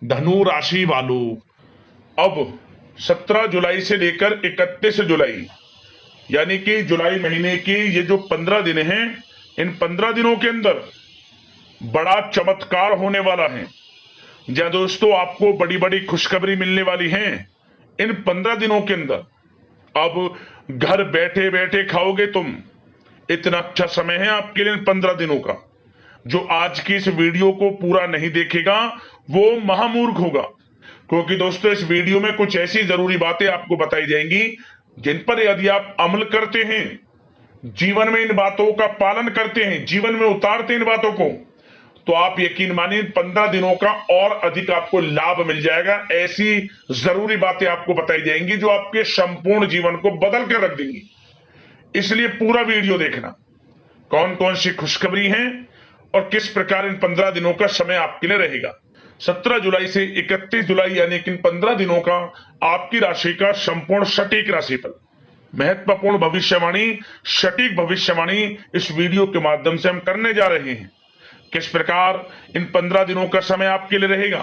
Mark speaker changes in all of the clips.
Speaker 1: धनु राशि वालों, अब 17 जुलाई से लेकर 31 जुलाई यानी कि जुलाई महीने की ये जो 15 दिन हैं, इन 15 दिनों के अंदर बड़ा चमत्कार होने वाला है। जहां दोस्तों आपको बड़ी बड़ी खुशखबरी मिलने वाली है इन 15 दिनों के अंदर। अब घर बैठे बैठे खाओगे तुम, इतना अच्छा समय है आपके लिए इन 15 दिनों का। जो आज की इस वीडियो को पूरा नहीं देखेगा वो महामूर्ख होगा, क्योंकि दोस्तों इस वीडियो में कुछ ऐसी जरूरी बातें आपको बताई जाएंगी जिन पर यदि आप अमल करते हैं, जीवन में इन बातों का पालन करते हैं, जीवन में उतारते हैं इन बातों को, तो आप यकीन मानिए 15 दिनों का और अधिक आपको लाभ मिल जाएगा। ऐसी जरूरी बातें आपको बताई जाएंगी जो आपके संपूर्ण जीवन को बदल कर रख देंगी। इसलिए पूरा वीडियो देखना, कौन कौन सी खुशखबरी है और किस प्रकार इन 15 दिनों का समय आपके लिए रहेगा। 17 जुलाई से 31 जुलाई यानी कि इन 15 दिनों का आपकी राशि का संपूर्ण सटीक राशिफल, महत्वपूर्ण भविष्यवाणी, सटीक भविष्यवाणी इस वीडियो के माध्यम से हम करने जा रहे हैं। किस प्रकार इन 15 दिनों का समय आपके लिए रहेगा,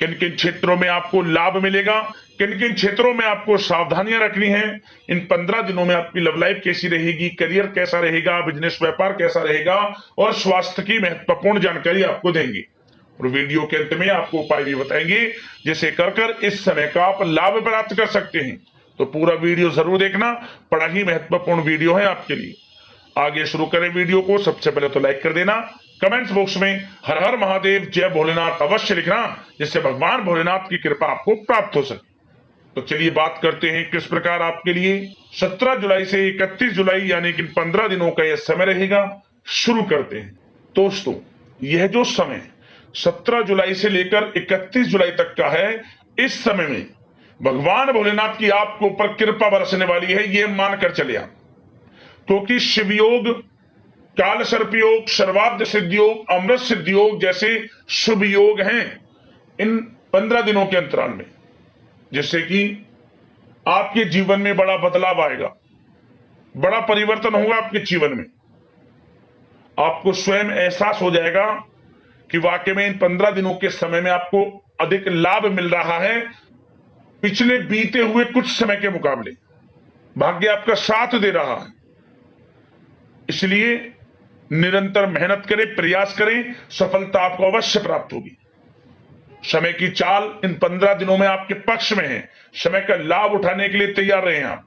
Speaker 1: किन किन क्षेत्रों में आपको लाभ मिलेगा, किन किन क्षेत्रों में आपको सावधानियां रखनी है, इन 15 दिनों में आपकी लव लाइफ कैसी रहेगी, करियर कैसा रहेगा, बिजनेस व्यापार कैसा रहेगा और स्वास्थ्य की महत्वपूर्ण जानकारी आपको देंगे। और वीडियो के अंत में आपको उपाय भी बताएंगे जिसे कर इस समय का आप लाभ प्राप्त कर सकते हैं। तो पूरा वीडियो जरूर देखना, बड़ा ही महत्वपूर्ण वीडियो है आपके लिए। आगे शुरू करें वीडियो को। सबसे पहले तो लाइक कर देना, कमेंट्स बॉक्स में हर हर महादेव जय भोलेनाथ अवश्य लिखना, जिससे भगवान भोलेनाथ की कृपा आपको प्राप्त हो सके। तो चलिए बात करते हैं किस प्रकार आपके लिए 17 जुलाई से 31 जुलाई यानी कि 15 दिनों का यह समय रहेगा। शुरू करते हैं दोस्तों। यह जो समय 17 जुलाई से लेकर 31 जुलाई तक का है, इस समय में भगवान भोलेनाथ की आपके ऊपर कृपा बरसने वाली है, यह मानकर चले आप। क्योंकि शिवयोग, काल सर्प योग, सर्वार्थ सिद्धि योग, अमृत सिद्धि योग जैसे शुभ योग हैं इन 15 दिनों के अंतराल में, जिससे कि आपके जीवन में बड़ा बदलाव आएगा, बड़ा परिवर्तन होगा आपके जीवन में। आपको स्वयं एहसास हो जाएगा कि वाकई में इन 15 दिनों के समय में आपको अधिक लाभ मिल रहा है पिछले बीते हुए कुछ समय के मुकाबले। भाग्य आपका साथ दे रहा है, इसलिए निरंतर मेहनत करें, प्रयास करें, सफलता आपको अवश्य प्राप्त होगी। समय की चाल इन 15 दिनों में आपके पक्ष में है, समय का लाभ उठाने के लिए तैयार रहे आप।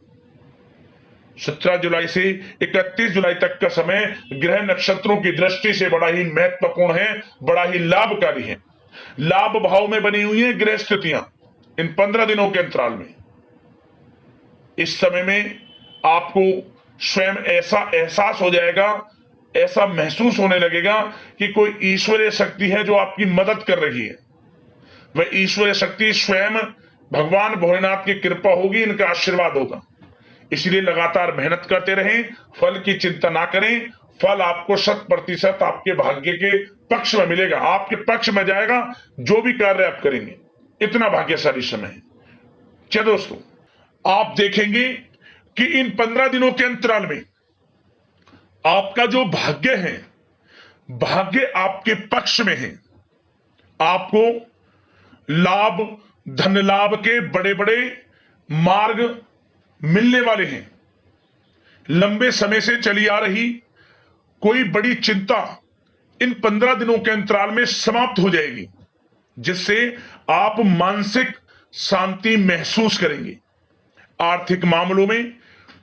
Speaker 1: 17 जुलाई से 31 जुलाई तक का समय ग्रह नक्षत्रों की दृष्टि से बड़ा ही महत्वपूर्ण है, बड़ा ही लाभकारी है। लाभ भाव में बनी हुई है ग्रह स्थितियां इन 15 दिनों के अंतराल में। इस समय में आपको स्वयं ऐसा एहसास हो जाएगा, ऐसा महसूस होने लगेगा कि कोई ईश्वरीय शक्ति है जो आपकी मदद कर रही है। वह ईश्वरीय शक्ति स्वयं भगवान भोलेनाथ की कृपा होगी, इनका आशीर्वाद होगा। इसलिए लगातार मेहनत करते रहें, फल की चिंता ना करें। फल आपको 100% आपके भाग्य के पक्ष में मिलेगा, आपके पक्ष में जाएगा। जो भी कार्य आप करेंगे, इतना भाग्यशाली समय है। चलो दोस्तों, आप देखेंगे कि इन 15 दिनों के अंतराल में आपका जो भाग्य है, भाग्य आपके पक्ष में है। आपको लाभ, धन लाभ के बड़े बड़े मार्ग मिलने वाले हैं। लंबे समय से चली आ रही कोई बड़ी चिंता इन 15 दिनों के अंतराल में समाप्त हो जाएगी, जिससे आप मानसिक शांति महसूस करेंगे। आर्थिक मामलों में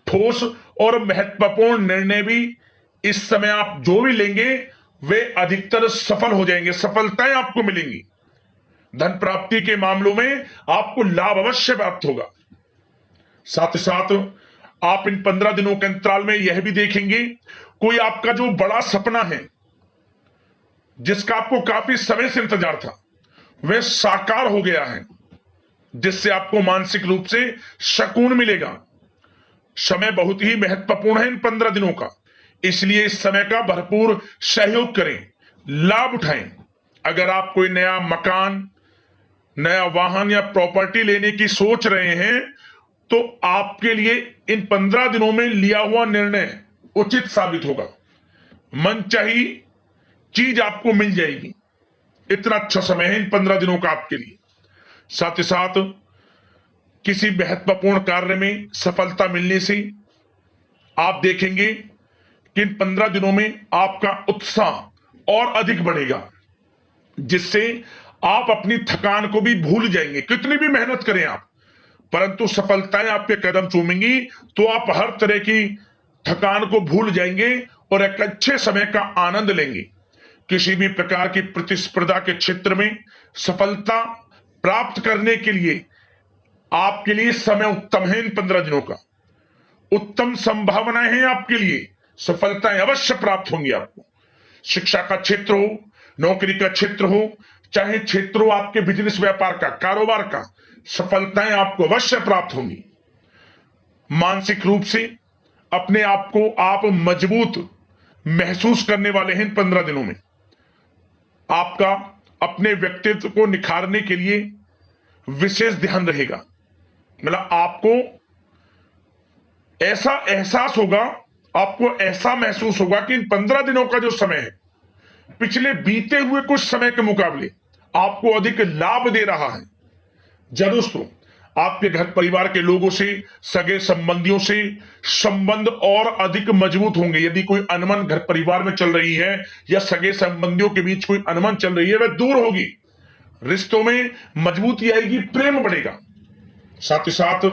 Speaker 1: ठोस और महत्वपूर्ण निर्णय भी इस समय आप जो भी लेंगे वे अधिकतर सफल हो जाएंगे, सफलताएं आपको मिलेंगी। धन प्राप्ति के मामलों में आपको लाभ अवश्य प्राप्त होगा। साथ ही साथ आप इन 15 दिनों के अंतराल में यह भी देखेंगे, कोई आपका जो बड़ा सपना है, जिसका आपको काफी समय से इंतजार था, वह साकार हो गया है, जिससे आपको मानसिक रूप से सुकून मिलेगा। समय बहुत ही महत्वपूर्ण है इन 15 दिनों का, इसलिए इस समय का भरपूर सहयोग करें, लाभ उठाएं। अगर आप कोई नया मकान, नया वाहन या प्रॉपर्टी लेने की सोच रहे हैं, तो आपके लिए इन 15 दिनों में लिया हुआ निर्णय उचित साबित होगा। मनचाही चीज आपको मिल जाएगी। इतना अच्छा समय है इन 15 दिनों का आपके लिए। साथ ही साथ किसी महत्वपूर्ण कार्य में सफलता मिलने से आप देखेंगे कि इन 15 दिनों में आपका उत्साह और अधिक बढ़ेगा, जिससे आप अपनी थकान को भी भूल जाएंगे। कितनी भी मेहनत करें आप, परंतु सफलताएं आपके कदम चूमेंगी तो आप हर तरह की थकान को भूल जाएंगे और एक अच्छे समय का आनंद लेंगे। किसी भी प्रकार की प्रतिस्पर्धा के क्षेत्र में सफलता प्राप्त करने के लिए आपके लिए समय उत्तम है। इन 15 दिनों का उत्तम संभावनाएं हैं आपके लिए, सफलताएं अवश्य प्राप्त होंगी आपको। शिक्षा का क्षेत्र हो, नौकरी का क्षेत्र हो, चाहे क्षेत्र हो आपके बिजनेस व्यापार का, कारोबार का, सफलताएं आपको अवश्य प्राप्त होंगी। मानसिक रूप से अपने आप को आप मजबूत महसूस करने वाले हैं। इन 15 दिनों में आपका अपने व्यक्तित्व को निखारने के लिए विशेष ध्यान रहेगा। मतलब आपको ऐसा एहसास होगा, आपको ऐसा महसूस होगा कि इन 15 दिनों का जो समय है पिछले बीते हुए कुछ समय के मुकाबले आपको अधिक लाभ दे रहा है। जब दोस्तों आपके घर परिवार के लोगों से, सगे संबंधियों से संबंध और अधिक मजबूत होंगे। यदि कोई अनबन घर परिवार में चल रही है या सगे संबंधियों के बीच कोई अनबन चल रही है, वह दूर होगी, रिश्तों में मजबूती आएगी, प्रेम बढ़ेगा। साथ ही साथ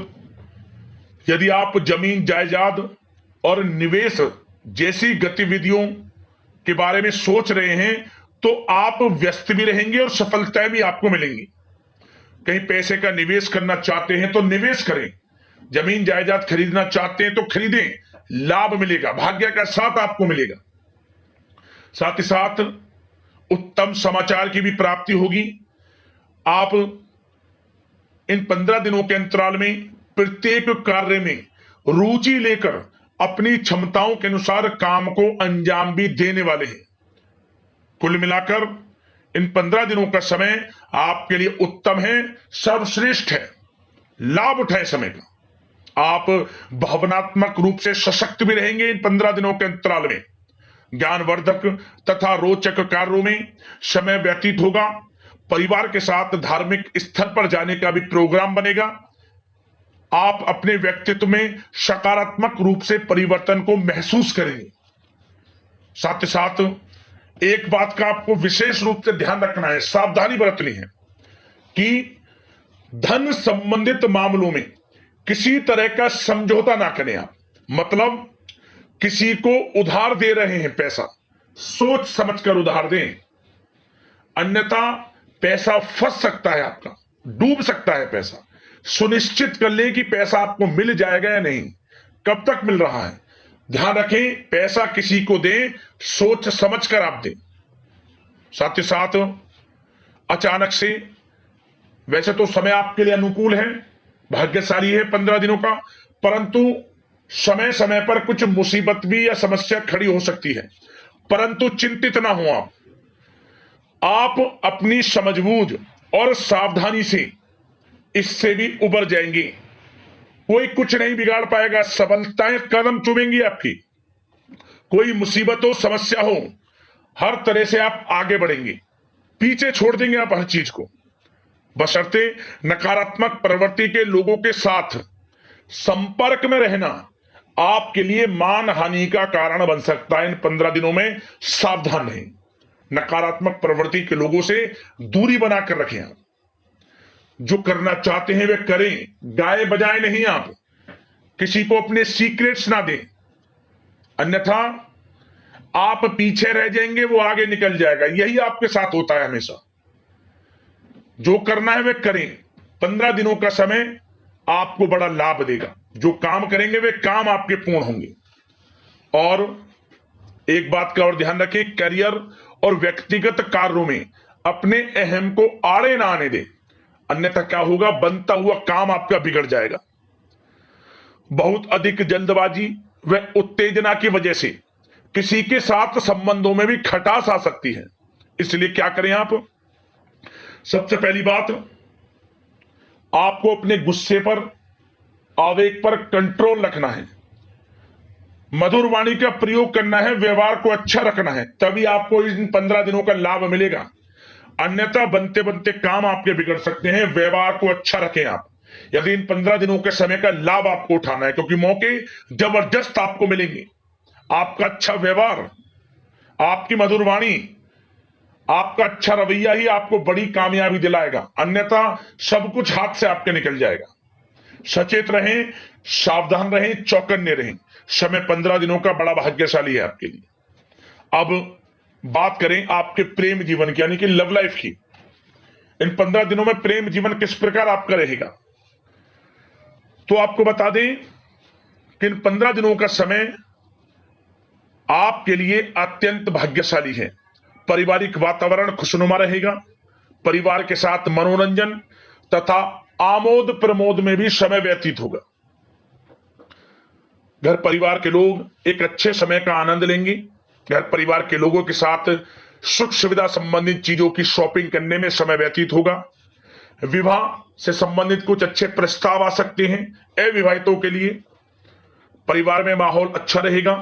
Speaker 1: यदि आप जमीन जायदाद और निवेश जैसी गतिविधियों के बारे में सोच रहे हैं तो आप व्यस्त भी रहेंगे और सफलताएं भी आपको मिलेंगी। कहीं पैसे का निवेश करना चाहते हैं तो निवेश करें, जमीन जायदाद खरीदना चाहते हैं तो खरीदें, लाभ मिलेगा, भाग्य का साथ आपको मिलेगा। साथ ही साथ उत्तम समाचार की भी प्राप्ति होगी। आप इन 15 दिनों के अंतराल में प्रत्येक कार्य में रुचि लेकर अपनी क्षमताओं के अनुसार काम को अंजाम भी देने वाले हैं। कुल मिलाकर इन 15 दिनों का समय आपके लिए उत्तम है, सर्वश्रेष्ठ है। लाभ उठाएं समय का। आप भावनात्मक रूप से सशक्त भी रहेंगे। इन 15 दिनों के अंतराल में ज्ञानवर्धक तथा रोचक कार्यों में समय व्यतीत होगा। परिवार के साथ धार्मिक स्थल पर जाने का भी प्रोग्राम बनेगा। आप अपने व्यक्तित्व में सकारात्मक रूप से परिवर्तन को महसूस करेंगे। साथ ही साथ एक बात का आपको विशेष रूप से ध्यान रखना है, सावधानी बरतनी है कि धन संबंधित मामलों में किसी तरह का समझौता ना करें आप। मतलब किसी को उधार दे रहे हैं पैसा, सोच समझकर उधार दें, अन्यथा पैसा फंस सकता है, आपका डूब सकता है पैसा। सुनिश्चित कर लें कि पैसा आपको मिल जाएगा या नहीं, कब तक मिल रहा है। ध्यान रखें, पैसा किसी को दें सोच समझकर आप दें। साथ ही साथ अचानक से, वैसे तो समय आपके लिए अनुकूल है, भाग्यशाली है 15 दिनों का, परंतु समय समय पर कुछ मुसीबत भी या समस्या खड़ी हो सकती है। परंतु चिंतित ना हो आप अपनी समझबूझ और सावधानी से इससे भी उबर जाएंगे। कोई कुछ नहीं बिगाड़ पाएगा, सफलताएं कदम चूमेंगी आपकी। कोई मुसीबत हो, समस्या हो, हर तरह से आप आगे बढ़ेंगे, पीछे छोड़ देंगे आप हर चीज को। बशर्ते नकारात्मक प्रवृत्ति के लोगों के साथ संपर्क में रहना आपके लिए मान हानि का कारण बन सकता है। इन 15 दिनों में सावधान रहें, नकारात्मक प्रवृत्ति के लोगों से दूरी बनाकर रखें। आप जो करना चाहते हैं वे करें, गाए बजाए नहीं। आप किसी को अपने सीक्रेट्स ना दें, अन्यथा आप पीछे रह जाएंगे, वो आगे निकल जाएगा। यही आपके साथ होता है हमेशा। जो करना है वे करें। 15 दिनों का समय आपको बड़ा लाभ देगा। जो काम करेंगे वे काम आपके पूर्ण होंगे। और एक बात का और ध्यान रखें, करियर और व्यक्तिगत कार्यों में अपने अहम को आड़े ना आने दें, अन्यथा क्या होगा, बनता हुआ काम आपका बिगड़ जाएगा। बहुत अधिक जल्दबाजी व उत्तेजना की वजह से किसी के साथ संबंधों में भी खटास आ सकती है। इसलिए क्या करें आप, सबसे पहली बात, आपको अपने गुस्से पर, आवेग पर कंट्रोल रखना है, मधुर वाणी का प्रयोग करना है, व्यवहार को अच्छा रखना है, तभी आपको इन 15 दिनों का लाभ मिलेगा। अन्यथा बनते बनते काम आपके बिगड़ सकते हैं। व्यवहार को अच्छा रखें आप, यदि इन 15 दिनों के समय का लाभ आपको उठाना है, क्योंकि मौके जबरदस्त आपको मिलेंगे। आपका अच्छा व्यवहार, आपकी मधुर वाणी, आपका अच्छा रवैया ही आपको बड़ी कामयाबी दिलाएगा, अन्यथा सब कुछ हाथ से आपके निकल जाएगा। सचेत रहें, सावधान रहें, चौकन्ने रहें। समय 15 दिनों का बड़ा भाग्यशाली है आपके लिए। अब बात करें आपके प्रेम जीवन की, यानी कि लव लाइफ की। इन 15 दिनों में प्रेम जीवन किस प्रकार आपका रहेगा, तो आपको बता दें कि इन 15 दिनों का समय आपके लिए अत्यंत भाग्यशाली है। पारिवारिक वातावरण खुशनुमा रहेगा। परिवार के साथ मनोरंजन तथा आमोद प्रमोद में भी समय व्यतीत होगा। घर परिवार के लोग एक अच्छे समय का आनंद लेंगे। घर परिवार के लोगों के साथ सुख सुविधा संबंधित चीजों की शॉपिंग करने में समय व्यतीत होगा। विवाह से संबंधित कुछ अच्छे प्रस्ताव आ सकते हैं अविवाहितों के लिए। परिवार में माहौल अच्छा रहेगा।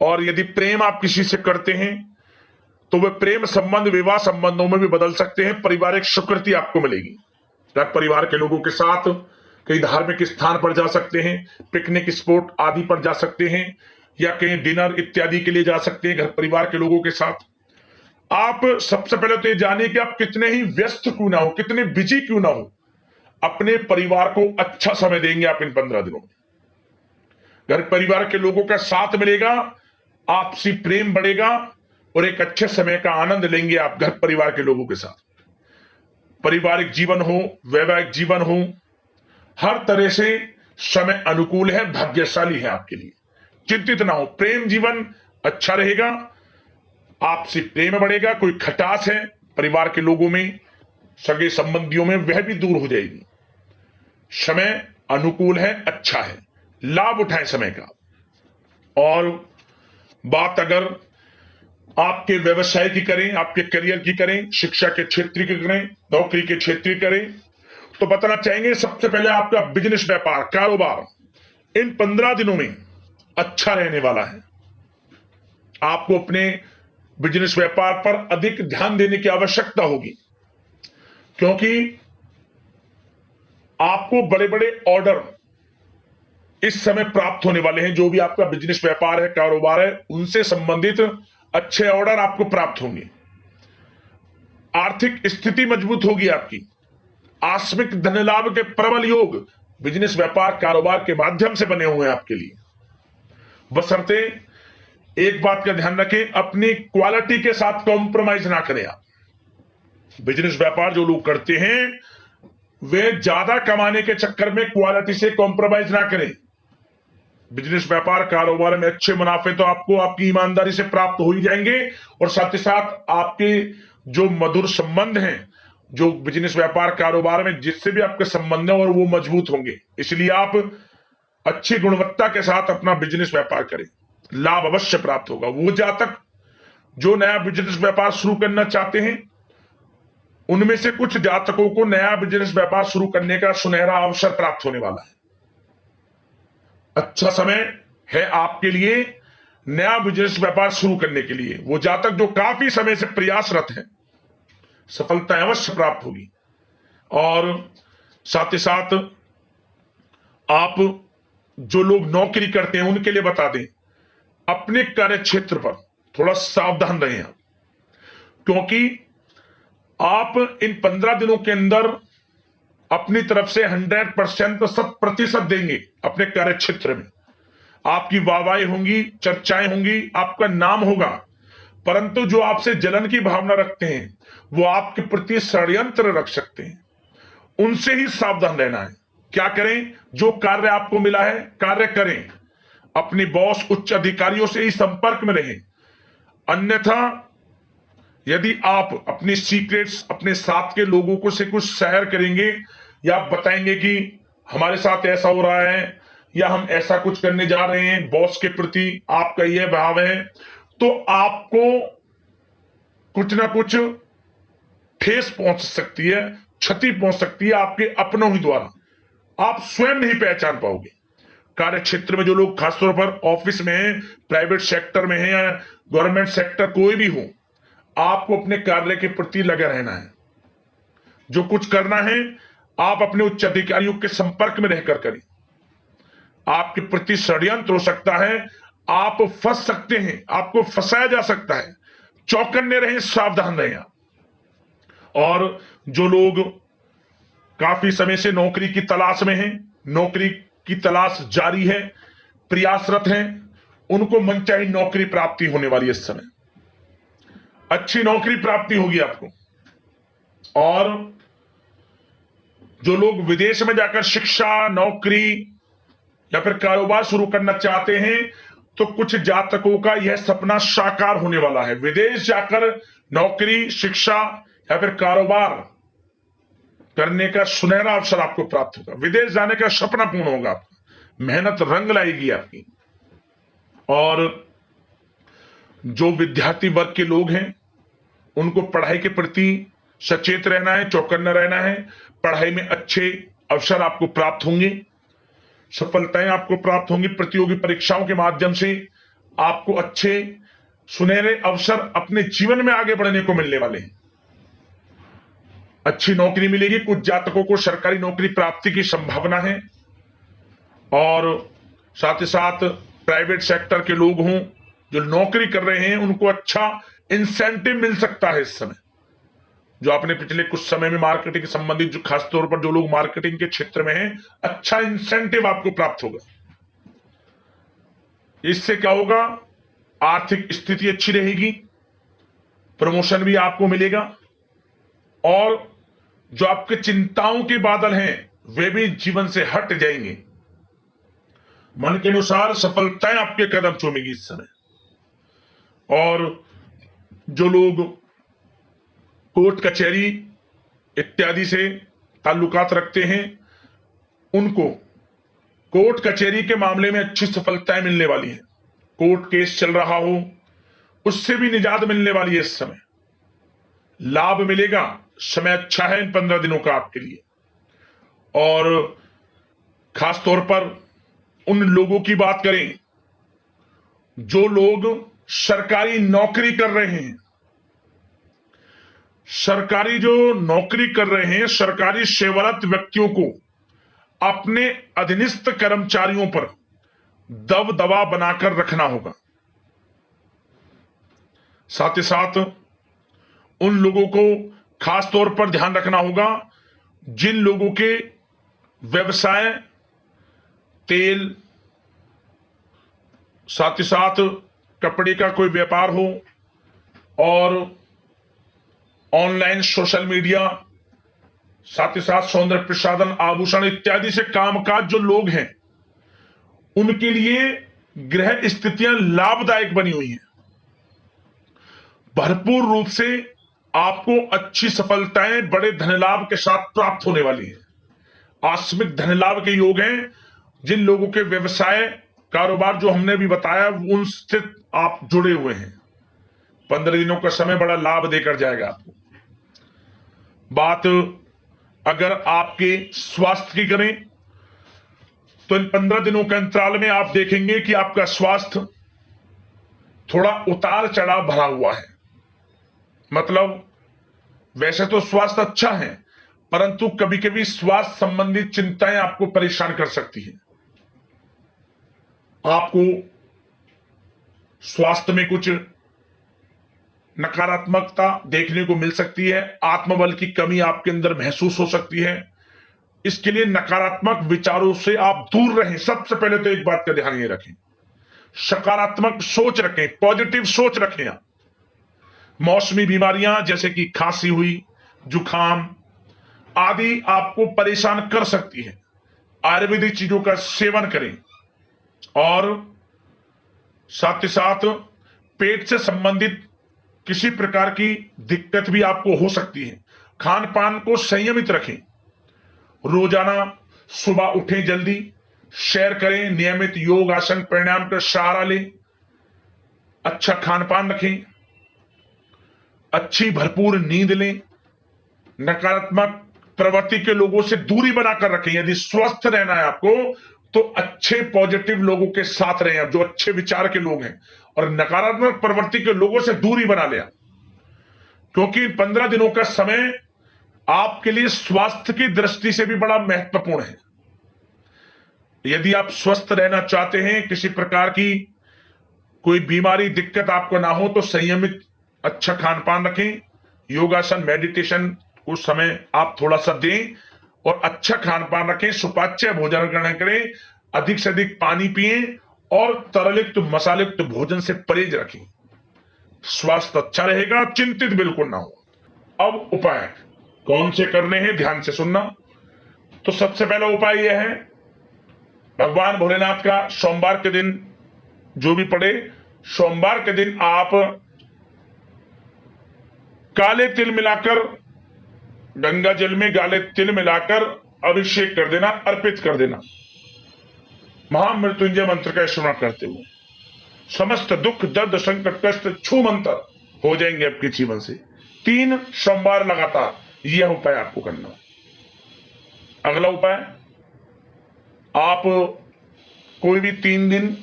Speaker 1: और यदि प्रेम आप किसी से करते हैं तो वह प्रेम संबंध विवाह संबंधों में भी बदल सकते हैं। पारिवारिक स्वीकृति आपको मिलेगी। घर परिवार के लोगों के साथ कई धार्मिक स्थान पर जा सकते हैं, पिकनिक स्पॉट आदि पर जा सकते हैं, या कहीं डिनर इत्यादि के लिए जा सकते हैं घर परिवार के लोगों के साथ। आप सबसे पहले तो ये जानिए कि आप कितने ही व्यस्त क्यों ना हो, कितने बिजी क्यों ना हो, अपने परिवार को अच्छा समय देंगे आप इन 15 दिनों में। घर परिवार के लोगों का साथ मिलेगा, आपसी प्रेम बढ़ेगा और एक अच्छे समय का आनंद लेंगे आप घर परिवार के लोगों के साथ। पारिवारिक जीवन हो, वैवाहिक जीवन हो, हर तरह से समय अनुकूल है, भाग्यशाली है आपके लिए। चिंतित ना हो, प्रेम जीवन अच्छा रहेगा, आपसी प्रेम बढ़ेगा। कोई खटास है परिवार के लोगों में, सगे संबंधियों में, वह भी दूर हो जाएगी। समय अनुकूल है, अच्छा है, लाभ उठाएं समय का। और बात अगर आपके व्यवसाय की करें, आपके करियर की करें, शिक्षा के क्षेत्र की करें, नौकरी के क्षेत्र की करें, तो बताना चाहेंगे सबसे पहले आपका बिजनेस, व्यापार, कारोबार इन 15 दिनों में अच्छा रहने वाला है। आपको अपने बिजनेस व्यापार पर अधिक ध्यान देने की आवश्यकता होगी, क्योंकि आपको बड़े बड़े ऑर्डर इस समय प्राप्त होने वाले हैं। जो भी आपका बिजनेस व्यापार है, कारोबार है, उनसे संबंधित अच्छे ऑर्डर आपको प्राप्त होंगे। आर्थिक स्थिति मजबूत होगी आपकी। आकस्मिक धन लाभ के प्रबल योग बिजनेस व्यापार कारोबार के माध्यम से बने हुए हैं आपके लिए। बशर्ते एक बात का ध्यान रखें, अपनी क्वालिटी के साथ कॉम्प्रोमाइज ना करें आप। बिजनेस व्यापार जो लोग करते हैं वे ज्यादा कमाने के चक्कर में क्वालिटी से कॉम्प्रोमाइज ना करें। बिजनेस व्यापार कारोबार में अच्छे मुनाफे तो आपको आपकी ईमानदारी से प्राप्त हो ही जाएंगे, और साथ ही साथ आपके जो मधुर संबंध हैं, जो बिजनेस व्यापार कारोबार में जिससे भी आपके संबंध है, और वो मजबूत होंगे। इसलिए आप अच्छी गुणवत्ता के साथ अपना बिजनेस व्यापार करें, लाभ अवश्य प्राप्त होगा। वो जातक जो नया बिजनेस व्यापार शुरू करना चाहते हैं, उनमें से कुछ जातकों को नया बिजनेस व्यापार शुरू करने का सुनहरा अवसर प्राप्त होने वाला है। अच्छा समय है आपके लिए नया बिजनेस व्यापार शुरू करने के लिए। वो जातक जो काफी समय से प्रयासरत हैं, सफलता अवश्य प्राप्त होगी। और साथ ही साथ आप जो लोग नौकरी करते हैं उनके लिए बता दें, अपने कार्य क्षेत्र पर थोड़ा सावधान रहें आप, क्योंकि आप इन 15 दिनों के अंदर अपनी तरफ से 100% 100% देंगे अपने कार्य क्षेत्र में। आपकी वाहवाही होंगी, चर्चाएं होंगी, आपका नाम होगा, परंतु जो आपसे जलन की भावना रखते हैं वो आपके प्रति षड्यंत्र रख सकते हैं। उनसे ही सावधान रहना है। क्या करें? जो कार्य आपको मिला है कार्य करें, अपनी बॉस उच्च अधिकारियों से ही संपर्क में रहें। अन्यथा यदि आप अपनी सीक्रेट्स अपने साथ के लोगों को से कुछ शेयर करेंगे या बताएंगे कि हमारे साथ ऐसा हो रहा है या हम ऐसा कुछ करने जा रहे हैं, बॉस के प्रति आपका यह भाव है, तो आपको कुछ ना कुछ ठेस पहुंच सकती है, क्षति पहुंच सकती है आपके अपनों ही द्वारा। आप स्वयं नहीं पहचान पाओगे। कार्य क्षेत्र में जो लोग खासतौर पर ऑफिस में हैं, प्राइवेट सेक्टर में हैं या गवर्नमेंट सेक्टर, कोई भी हो, आपको अपने कार्य के प्रति लगे रहना है। जो कुछ करना है आप अपने उच्च अधिकारियों के संपर्क में रहकर करें। आपके प्रति षड्यंत्र हो सकता है, आप फंस सकते हैं, आपको फंसाया जा सकता है। चौकन्ने रहें, सावधान रहें। और जो लोग काफी समय से नौकरी की तलाश में हैं, नौकरी की तलाश जारी है, प्रयासरत हैं, उनको मनचाही नौकरी प्राप्ति होने वाली है। इस समय अच्छी नौकरी प्राप्ति होगी आपको। और जो लोग विदेश में जाकर शिक्षा, नौकरी या फिर कारोबार शुरू करना चाहते हैं, तो कुछ जातकों का यह सपना साकार होने वाला है। विदेश जाकर नौकरी, शिक्षा या फिर कारोबार करने का सुनहरा अवसर आपको प्राप्त होगा। विदेश जाने का सपना पूर्ण होगा आपका, मेहनत रंग लाएगी आपकी। और जो विद्यार्थी वर्ग के लोग हैं, उनको पढ़ाई के प्रति सचेत रहना है, चौकन्ना रहना है। पढ़ाई में अच्छे अवसर आपको प्राप्त होंगे, सफलताएं आपको प्राप्त होंगी। प्रतियोगी परीक्षाओं के माध्यम से आपको अच्छे सुनहरे अवसर अपने जीवन में आगे बढ़ने को मिलने वाले हैं। अच्छी नौकरी मिलेगी। कुछ जातकों को सरकारी नौकरी प्राप्ति की संभावना है। और साथ ही साथ प्राइवेट सेक्टर के लोग हों जो नौकरी कर रहे हैं, उनको अच्छा इंसेंटिव मिल सकता है इस समय। जो आपने पिछले कुछ समय में मार्केटिंग के संबंधित, जो खासतौर पर जो लोग मार्केटिंग के क्षेत्र में हैं, अच्छा इंसेंटिव आपको प्राप्त होगा। इससे क्या होगा, आर्थिक स्थिति अच्छी रहेगी, प्रमोशन भी आपको मिलेगा। और जो आपके चिंताओं के बादल हैं, वे भी जीवन से हट जाएंगे। मन के अनुसार सफलताएं आपके कदम चूमेगी इस समय। और जो लोग कोर्ट कचहरी इत्यादि से ताल्लुकात रखते हैं, उनको कोर्ट कचहरी के मामले में अच्छी सफलताएं मिलने वाली हैं। कोर्ट केस चल रहा हो, उससे भी निजात मिलने वाली है इस समय। लाभ मिलेगा, समय अच्छा है इन 15 दिनों का आपके लिए। और खास तौर पर उन लोगों की बात करें जो लोग सरकारी नौकरी कर रहे हैं। सरकारी जो नौकरी कर रहे हैं, सरकारी सेवारत व्यक्तियों को अपने अधीनस्थ कर्मचारियों पर दबदबा बनाकर रखना होगा। साथ ही साथ उन लोगों को खास तौर पर ध्यान रखना होगा जिन लोगों के व्यवसाय, तेल, साथ ही साथ कपड़े का कोई व्यापार हो, और ऑनलाइन सोशल मीडिया, साथ ही साथ सौंदर्य प्रसाधन, आभूषण इत्यादि से कामकाज जो लोग हैं, उनके लिए ग्रह स्थितियां लाभदायक बनी हुई हैं। भरपूर रूप से आपको अच्छी सफलताएं बड़े धनलाभ के साथ प्राप्त होने वाली है। आकस्मिक धनलाभ के योग हैं। जिन लोगों के व्यवसाय, कारोबार जो हमने भी बताया, उनसे आप जुड़े हुए हैं, 15 दिनों का समय बड़ा लाभ देकर जाएगा आपको। बात अगर आपके स्वास्थ्य की करें, तो इन 15 दिनों के अंतराल में आप देखेंगे कि आपका स्वास्थ्य थोड़ा उतार चढ़ाव भरा हुआ है। मतलब वैसे तो स्वास्थ्य अच्छा है, परंतु कभी कभी स्वास्थ्य संबंधित चिंताएं आपको परेशान कर सकती हैं। आपको स्वास्थ्य में कुछ नकारात्मकता देखने को मिल सकती है, आत्मबल की कमी आपके अंदर महसूस हो सकती है। इसके लिए नकारात्मक विचारों से आप दूर रहें। सबसे पहले तो एक बात का ध्यान ये रखें, सकारात्मक सोच रखें, पॉजिटिव सोच रखें। आप मौसमी बीमारियां जैसे कि खांसी हुई, जुखाम आदि आपको परेशान कर सकती है। आयुर्वेदिक चीजों का सेवन करें। और साथ ही साथ पेट से संबंधित किसी प्रकार की दिक्कत भी आपको हो सकती है। खान पान को संयमित रखें। रोजाना सुबह उठें, जल्दी सैर करें, नियमित योग, आसन, प्राणायाम का सहारा लें, अच्छा खान पान रखें, अच्छी भरपूर नींद लें, नकारात्मक प्रवृत्ति के लोगों से दूरी बनाकर रखें। यदि स्वस्थ रहना है आपको, तो अच्छे पॉजिटिव लोगों के साथ रहें, जो अच्छे विचार के लोग हैं, और नकारात्मक प्रवृत्ति के लोगों से दूरी बना लें। क्योंकि इन 15 दिनों का समय आपके लिए स्वास्थ्य की दृष्टि से भी बड़ा महत्वपूर्ण है। यदि आप स्वस्थ रहना चाहते हैं, किसी प्रकार की कोई बीमारी दिक्कत आपको ना हो, तो संयमित अच्छा खान पान रखें, योगासन मेडिटेशन उस समय आप थोड़ा सा दें और अच्छा खान पान रखें, सुपाच्य भोजन ग्रहण करें, अधिक से अधिक पानी पिएं और तरलयुक्त मसालेयुक्त भोजन से परहेज रखें। स्वास्थ्य अच्छा रहेगा, चिंतित बिल्कुल ना हो। अब उपाय कौन से करने हैं, ध्यान से सुनना। तो सबसे पहला उपाय यह है, भगवान भोलेनाथ का सोमवार के दिन जो भी पड़े, सोमवार के दिन आप काले तिल मिलाकर, गंगा जल में काले तिल मिलाकर अभिषेक कर देना, अर्पित कर देना, महामृत्युंजय मंत्र का स्मरण करते हुए। समस्त दुख दर्द संकट कष्ट छू मंत्र हो जाएंगे आपके जीवन से। 3 सोमवार लगातार यह उपाय आपको करना। अगला उपाय, आप कोई भी 3 दिन,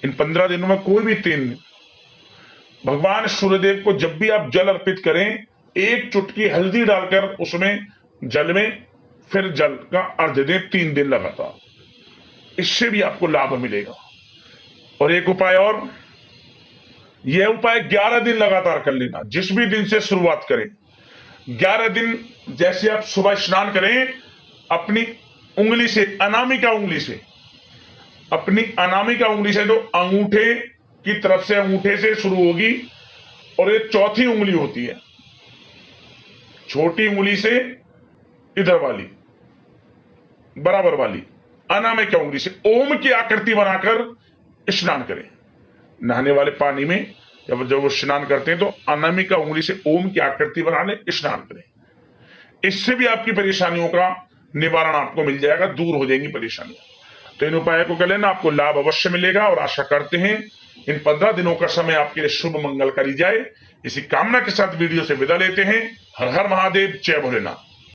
Speaker 1: इन 15 दिनों में कोई भी 3 दिन भगवान सूर्यदेव को जब भी आप जल अर्पित करें, 1 चुटकी हल्दी डालकर उसमें जल में फिर जल का अर्घ दें 3 दिन लगातार। इससे भी आपको लाभ मिलेगा। और एक उपाय और, यह उपाय 11 दिन लगातार कर लेना। जिस भी दिन से शुरुआत करें, 11 दिन जैसे आप सुबह स्नान करें, अपनी उंगली से, अनामिका उंगली से, अपनी अनामिका उंगली से जो अंगूठे की तरफ से, अंगूठे से शुरू होगी और ये चौथी उंगली होती है, छोटी उंगली से इधर वाली बराबर वाली अनामिका उंगली से ओम की आकृति बनाकर स्नान करें। नहाने वाले पानी में जब वो स्नान करते हैं तो अनामिका उंगली से ओम की आकृति बना ले, स्नान करें। इससे भी आपकी परेशानियों का निवारण आपको मिल जाएगा, दूर हो जाएंगी परेशानियां। तो इन उपायों को कर लेना, आपको लाभ अवश्य मिलेगा। और आशा करते हैं इन 15 दिनों का समय आपके लिए शुभ मंगलकारी जाए। इसी कामना के साथ वीडियो से विदा लेते हैं। हर हर महादेव, जय भोलेनाथ।